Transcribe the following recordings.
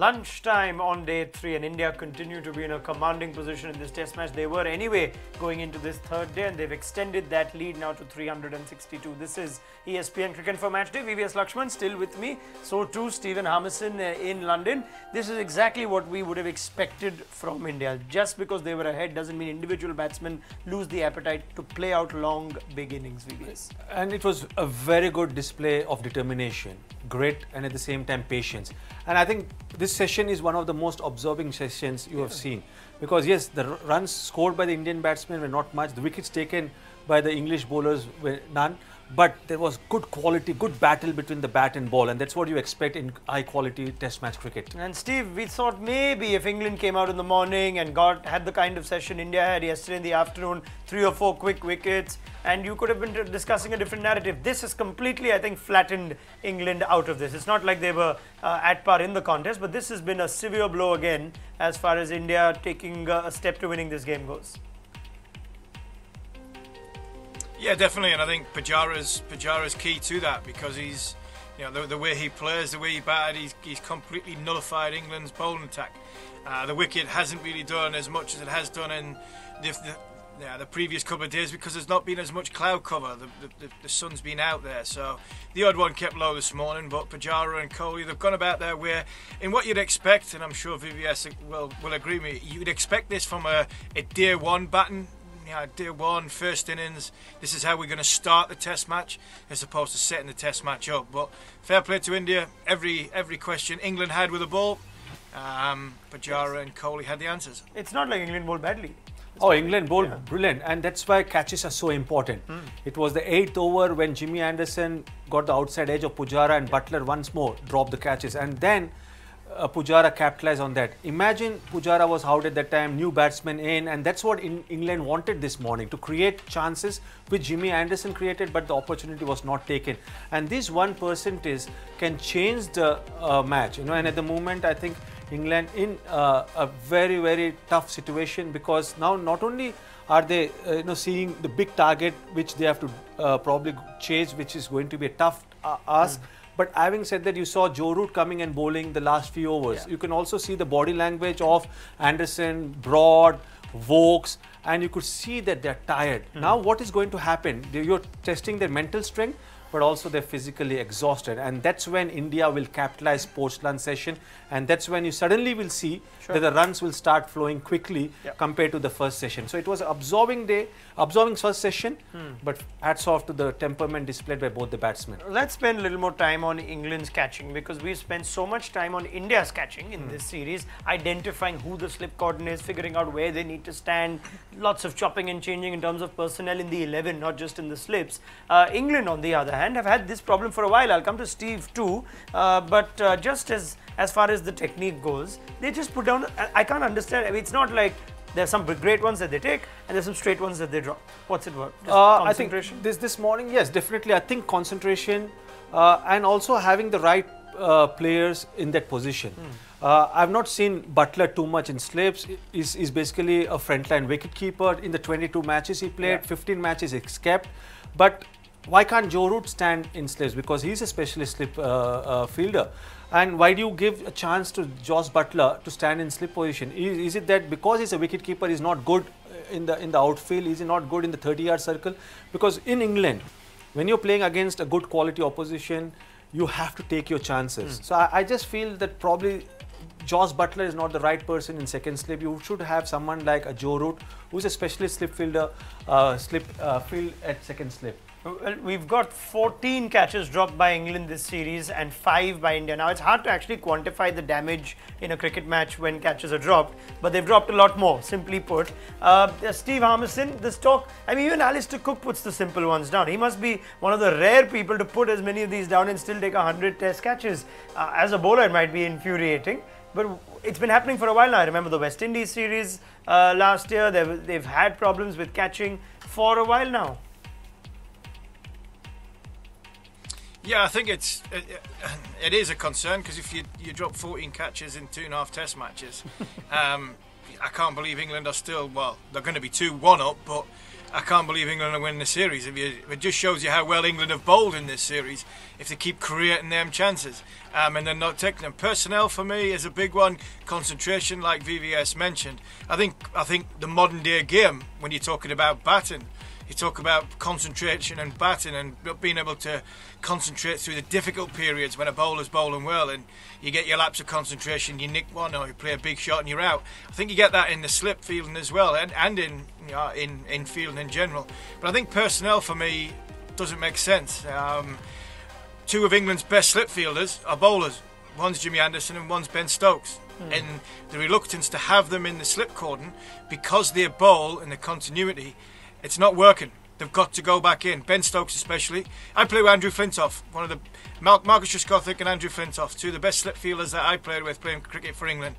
lunchtime on day 3, and India continue to be in a commanding position in this test match. They were anyway going into this third day, and they've extended that lead now to 362. This is ESPN Cricket for Matchday. VVS Lakshman still with me. So too Stephen Harmison in London. This is exactly what we would have expected from India. Just because they were ahead doesn't mean individual batsmen lose the appetite to play out long, big innings, VVS. And it was a very good display of determination, grit, and at the same time patience. And I think this session is one of the most absorbing sessions you have seen, because yes, the runs scored by the Indian batsmen were not much, the wickets taken by the English bowlers were none, but there was good quality, good battle between the bat and ball, and that's what you expect in high quality test match cricket. And Steve, we thought maybe if England came out in the morning and had the kind of session India had yesterday in the afternoon, 3 or 4 quick wickets, and you could have been discussing a different narrative. This has completely, I think, flattened England out of this. It's not like they were at par in the contest, but this has been a severe blow again as far as India taking a step to winning this game goes. Yeah, definitely, and I think Pujara's key to that, because he's, you know, the way he plays, the way he batted, he's completely nullified England's bowling attack. The wicket hasn't really done as much as it has done in the previous couple of days, because there's not been as much cloud cover. The sun's been out there, so the odd one kept low this morning. But Pujara and Kohli, they've gone about their way in what you'd expect, and I'm sure VVS will agree with me. You'd expect this from a day one batting. Yeah, day one, first innings, this is how we're going to start the test match, as opposed to setting the test match up. But fair play to India. Every question England had with the ball, Pujara and Kohli had the answers. It's not like England bowled badly. England bowled brilliant, and that's why catches are so important. It was the 8th over when Jimmy Anderson got the outside edge of Pujara, and Butler once more dropped the catches, and then Pujara capitalized on that. Imagine Pujara was out at that time, new batsman in, and that's what England wanted this morning, to create chances which Jimmy Anderson created, but the opportunity was not taken. And this 1% can change the match, and at the moment I think England in a very, very tough situation, because now not only are they seeing the big target which they have to probably chase, which is going to be a tough ask. But having said that, you saw Joe Root coming and bowling the last few overs. You can also see the body language of Anderson, Broad, Vokes, and you could see that they're tired. Now what is going to happen? You're testing their mental strength, but also they're physically exhausted, and that's when India will capitalize post-lunch session, and that's when you suddenly will see that the runs will start flowing quickly compared to the first session. So it was an absorbing first session, but hats off to the temperament displayed by both the batsmen. Let's spend a little more time on England's catching, because we've spent so much time on India's catching in this series, identifying who the slip cordon is, figuring out where they need to stand, lots of chopping and changing in terms of personnel in the 11, not just in the slips. England, on the other hand, have had this problem for a while. I'll come to Steve too, but just as far as the technique goes, they just put down, I can't understand. I mean, it's not like there's some great ones that they take and there's some straight ones that they drop. What's it worth? I think this morning, yes, definitely. I think concentration and also having the right players in that position. I've not seen Butler too much in slips. He's basically a frontline wicketkeeper. In the 22 matches he played, 15 matches he's kept. But why can't Joe Root stand in slips? Because he's a specialist slip fielder. And why do you give a chance to Josh Butler to stand in slip position? Is it that because he's a wicketkeeper, he's not good in the outfield? Is he not good in the 30-yard circle? Because in England, when you're playing against a good quality opposition, you have to take your chances. So I just feel that probably Josh Butler is not the right person in second slip. You should have someone like a Joe Root, who's a specialist slip fielder, field at second slip. Well, we've got 14 catches dropped by England this series and 5 by India. Now, it's hard to actually quantify the damage in a cricket match when catches are dropped, but they've dropped a lot more, simply put. Steve Harmison, this talk, I mean, even Alistair Cook puts the simple ones down. He must be one of the rare people to put as many of these down and still take 100 test catches. As a bowler, it might be infuriating, but it's been happening for a while now. I remember the West Indies series last year. They've had problems with catching for a while now. Yeah, I think it is a concern, because if you drop 14 catches in 2.5 test matches, I can't believe England are still, well, they're going to be 2-1 up, but I can't believe England are winning the series. It just shows you how well England have bowled in this series if they keep creating them chances and they're not taking them. Personnel for me is a big one. Concentration, like VVS mentioned. I think the modern day game, when you're talking about batting, you talk about concentration and batting and being able to concentrate through the difficult periods when a bowler's bowling well and you get your lapse of concentration, you nick one or you play a big shot and you're out. I think you get that in the slip fielding as well and in fielding in general. But I think personnel for me doesn't make sense. Two of England's best slip fielders are bowlers. One's Jimmy Anderson and one's Ben Stokes. And the reluctance to have them in the slip cordon because they bowl in the continuity, it's not working. They've got to go back in. Ben Stokes especially. I play with Andrew Flintoff, one of the Marcus Trescothick and Andrew Flintoff, two of the best slip fielders that I played with playing cricket for England.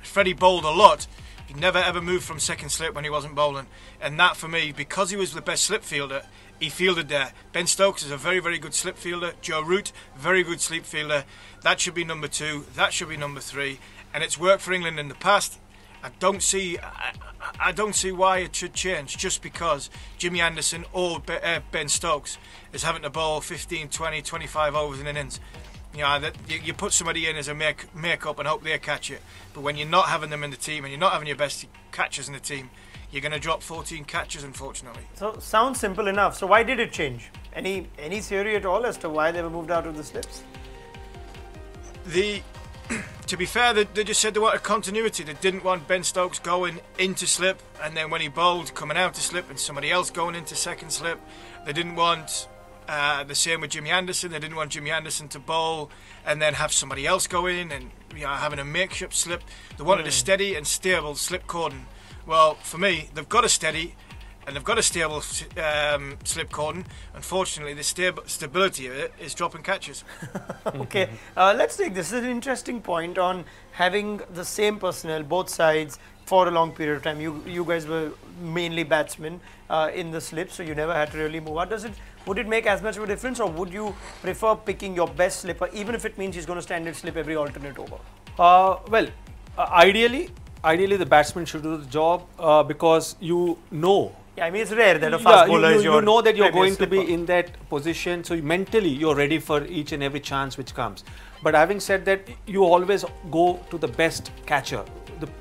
Freddie bowled a lot. He never ever moved from second slip when he wasn't bowling. And that for me, because he was the best slip fielder, he fielded there. Ben Stokes is a very, very good slip fielder. Joe Root, very good slip fielder. That should be number 2. That should be number 3. And it's worked for England in the past. I don't see why it should change just because Jimmy Anderson or Ben Stokes is having to bowl 15, 20, 25 overs in innings. You know, you put somebody in as a make-up and hope they catch it. But when you're not having them in the team and you're not having your best catchers in the team, you're going to drop 14 catches, unfortunately. So, sounds simple enough. So, why did it change? Any theory at all as to why they were moved out of the slips? To be fair, they just said they wanted continuity. They didn't want Ben Stokes going into slip and then when he bowled coming out to slip and somebody else going into second slip. They didn't want the same with Jimmy Anderson. They didn't want Jimmy Anderson to bowl and then have somebody else go in and having a makeshift slip. They wanted a steady and stable slip cordon. Well, for me, they've got a steady and they've got a stable slip cordon. Unfortunately, the stability of it is dropping catches. Okay, let's take this. This is an interesting point on having the same personnel, both sides, for a long period of time. You guys were mainly batsmen in the slip, so you never had to really move out. Would it make as much of a difference, or would you prefer picking your best slipper, even if it means he's going to stand and slip every alternate over? Ideally, the batsman should do the job because you know. Yeah, I mean it's rare that a fast bowler is your you know that you're going slipper. to be in that position, so mentally you're ready for each and every chance which comes. But having said that, you always go to the best catcher,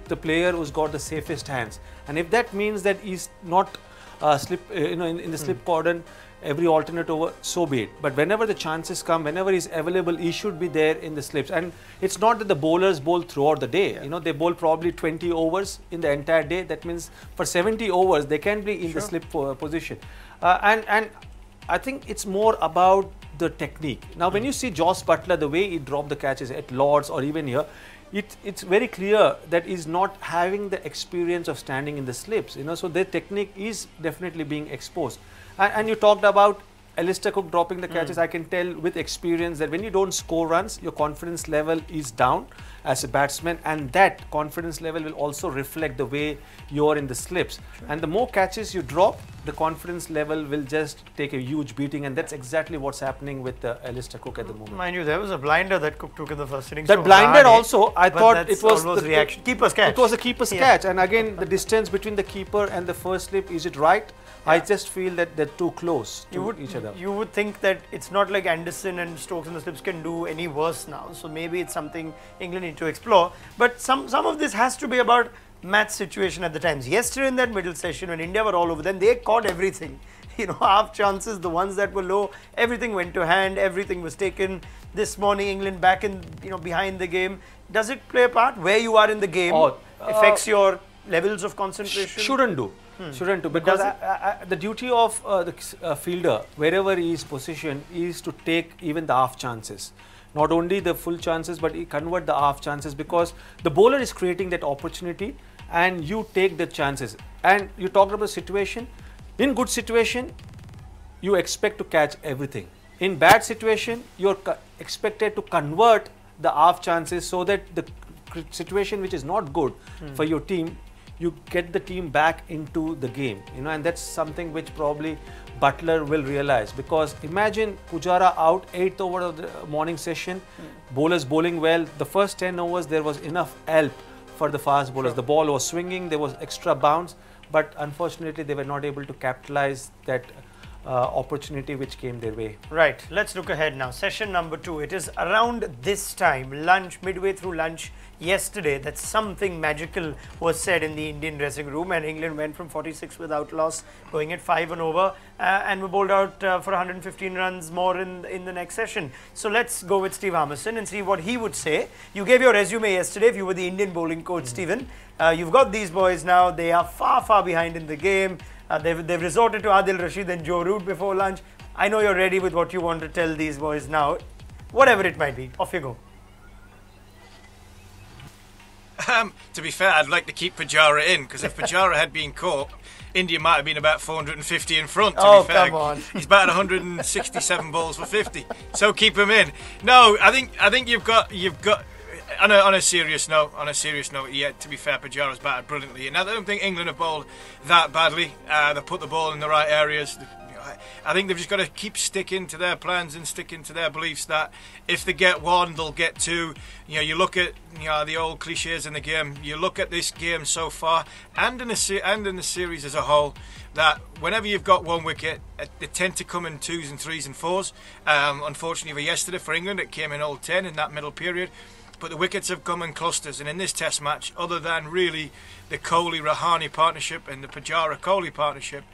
the player who's got the safest hands. And if that means that he's not in the slip cordon every alternate over, so be it. But whenever the chances come, whenever he's available, he should be there in the slips. And it's not that the bowlers bowl throughout the day. Yeah. They bowl probably 20 overs in the entire day. That means for 70 overs, they can be in the slip position. And I think it's more about the technique. Now, when you see Joss Buttler, the way he dropped the catches at Lords or even here, it's very clear that he's not having the experience of standing in the slips. So their technique is definitely being exposed. And you talked about Alistair Cook dropping the catches. I can tell with experience that when you don't score runs, your confidence level is down as a batsman, and that confidence level will also reflect the way you're in the slips. And the more catches you drop, the confidence level will just take a huge beating, and that's exactly what's happening with Alistair Cook at the moment. Mind you, there was a blinder that Cook took in the first innings. That blinded also, I thought it was the reaction. Keeper's catch. It was a keeper's catch, and again, the distance between the keeper and the first slip, is it right? I just feel that they're too close to each other. You would think that it's not like Anderson and Stokes in the slips can do any worse now. So maybe it's something England need to explore. But some of this has to be about match situation at the times. Yesterday in that middle session when India were all over them, they caught everything. Half chances, the ones that were low, everything went to hand, everything was taken. This morning England back in, behind the game. Does it play a part? Where you are in the game affects your levels of concentration? Shouldn't do. Shouldn't do, because the duty of the fielder, wherever he is positioned, is to take even the half chances. Not only the full chances, but he convert the half chances, because the bowler is creating that opportunity and you take the chances. And you talked about situation. In good situation, you expect to catch everything. In bad situation, you're expected to convert the half chances so that the situation which is not good for your team, you get the team back into the game, and that's something which probably Buttler will realize, because imagine Pujara out 8th over of the morning session, bowlers bowling well. The first 10 overs there was enough help for the fast bowlers. The ball was swinging, there was extra bounce, but unfortunately they were not able to capitalize that opportunity which came their way. Right, let's look ahead now. Session number 2. It is around this time, lunch, midway through lunch yesterday, that something magical was said in the Indian dressing room, and England went from 46 without loss, going at 5 and over, and were bowled out for 115 runs more in the next session. So let's go with Steve Harmison and see what he would say. You gave your resume yesterday if you were the Indian bowling coach, Stephen. You've got these boys now. They are far, far behind in the game. They've resorted to Adil Rashid and Joe Root before lunch. I know you're ready with what you want to tell these boys now. Whatever it might be, off you go. To be fair, I'd like to keep Pujara in, because if Pujara had been caught, India might have been about 450 in front. To be fair. Come on! He's batted 167 balls for 50, so keep him in. No, I think you've got. On a serious note, yeah, to be fair, Pujara's batted brilliantly, and I don't think England have bowled that badly. They put the ball in the right areas. I think they've just got to keep sticking to their plans and sticking to their beliefs that if they get one, they'll get two. You look at the old cliches in the game. You look at this game so far, and in the series as a whole, that whenever you've got one wicket, they tend to come in 2s and 3s and 4s. Unfortunately, yesterday for England, it came in all 10 in that middle period. But the wickets have come in clusters, and in this Test match, other than really the Kohli-Rahane partnership and the Pujara-Kohli partnership,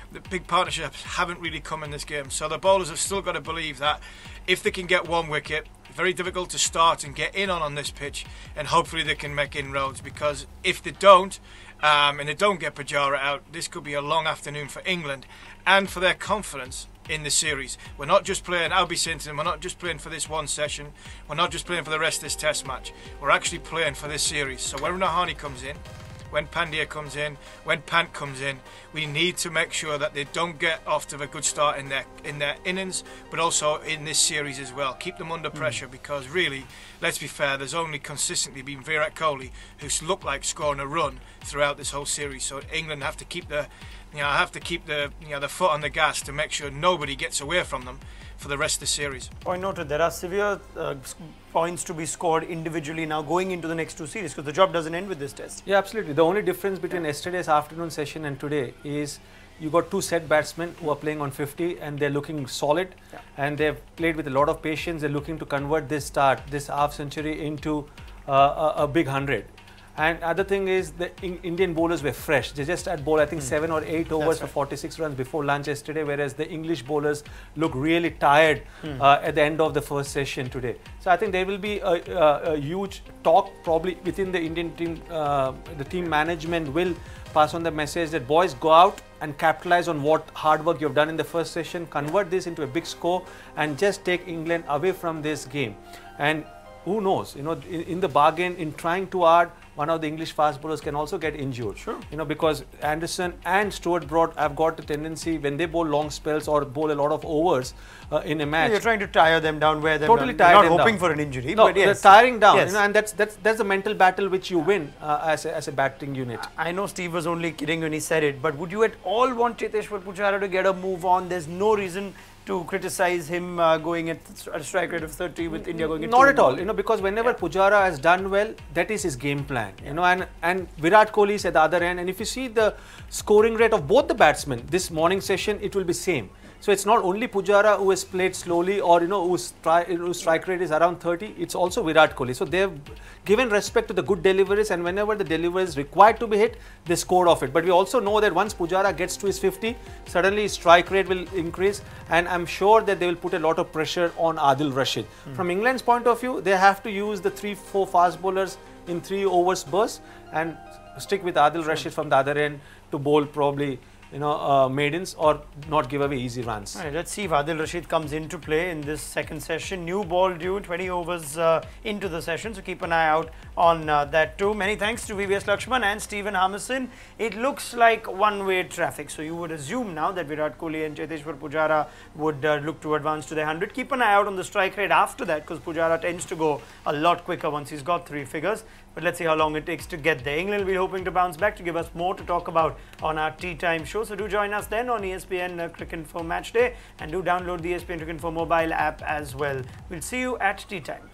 the big partnerships haven't really come in this game. So the bowlers have still got to believe that if they can get one wicket, very difficult to start and get in on this pitch, and hopefully they can make inroads, because if they don't, and they don't get Pujara out, this could be a long afternoon for England and for their confidence in the series. We're not just playing, I'll be saying to them, we're not just playing for this one session, we're not just playing for the rest of this Test match, we're actually playing for this series. So when Rahane comes in, when Pandya comes in, when Pant comes in, we need to make sure that they don't get off to a good start in their innings, but also in this series as well. Keep them under pressure, because really, let's be fair, there's only consistently been Virat Kohli who's looked like scoring a run throughout this whole series. So England have to keep the the foot on the gas to make sure nobody gets away from them for the rest of the series. Point noted, there are severe points to be scored individually now going into the next 2 series, because the job doesn't end with this Test. Yeah, absolutely. The only difference between yesterday's afternoon session and today is you got 2 set batsmen who are playing on 50, and they're looking solid, and they've played with a lot of patience. They're looking to convert this half century into a big 100. And other thing is the Indian bowlers were fresh. They just had bowled, I think, 7 or 8 overs for 46 runs before lunch yesterday, whereas the English bowlers look really tired at the end of the first session today. So I think there will be a huge talk probably within the Indian team. The team management will pass on the message that boys, go out and capitalize on what hard work you've done in the first session, convert this into a big score, and just take England away from this game. And who knows, in the bargain, in trying too hard, one of the English fast bowlers can also get injured. Sure. Because Anderson and Stuart Broad have got a tendency, when they bowl long spells or bowl a lot of overs in a match. You're trying to tire them down, wear them totally down. You're not hoping down for an injury, no, but yes. they're tiring down. Yes. And that's a mental battle which you win as a batting unit. I know Steve was only kidding when he said it, but would you at all want Cheteshwar Pujara to get a move on? There's no reason to criticize him going at a strike rate of 30 with India going at Not at all, because whenever Pujara has done well, that is his game plan, and Virat Kohli is at the other end, and if you see the scoring rate of both the batsmen this morning session, it will be same. So it's not only Pujara who has played slowly or whose strike rate is around 30, it's also Virat Kohli. So they've given respect to the good deliveries, and whenever the delivery is required to be hit, they scored off it. But we also know that once Pujara gets to his 50, suddenly his strike rate will increase, and I'm sure that they will put a lot of pressure on Adil Rashid. From England's point of view, they have to use the 3-4 fast bowlers in 3 overs bursts and stick with Adil Rashid from the other end to bowl probably maidens or not give away easy runs. All right, let's see if Adil Rashid comes into play in this second session. New ball due, 20 overs into the session, so keep an eye out on that too. Many thanks to VVS Lakshman and Stephen Harmison. It looks like one-way traffic, so you would assume now that Virat Kohli and Cheteshwar Pujara would look to advance to their 100. Keep an eye out on the strike rate after that, because Pujara tends to go a lot quicker once he's got 3 figures. But let's see how long it takes to get there. England will be hoping to bounce back to give us more to talk about on our tea time show. So do join us then on ESPN Cricket Info Matchday, and do download the ESPN Cricket Info mobile app as well. We'll see you at tea time.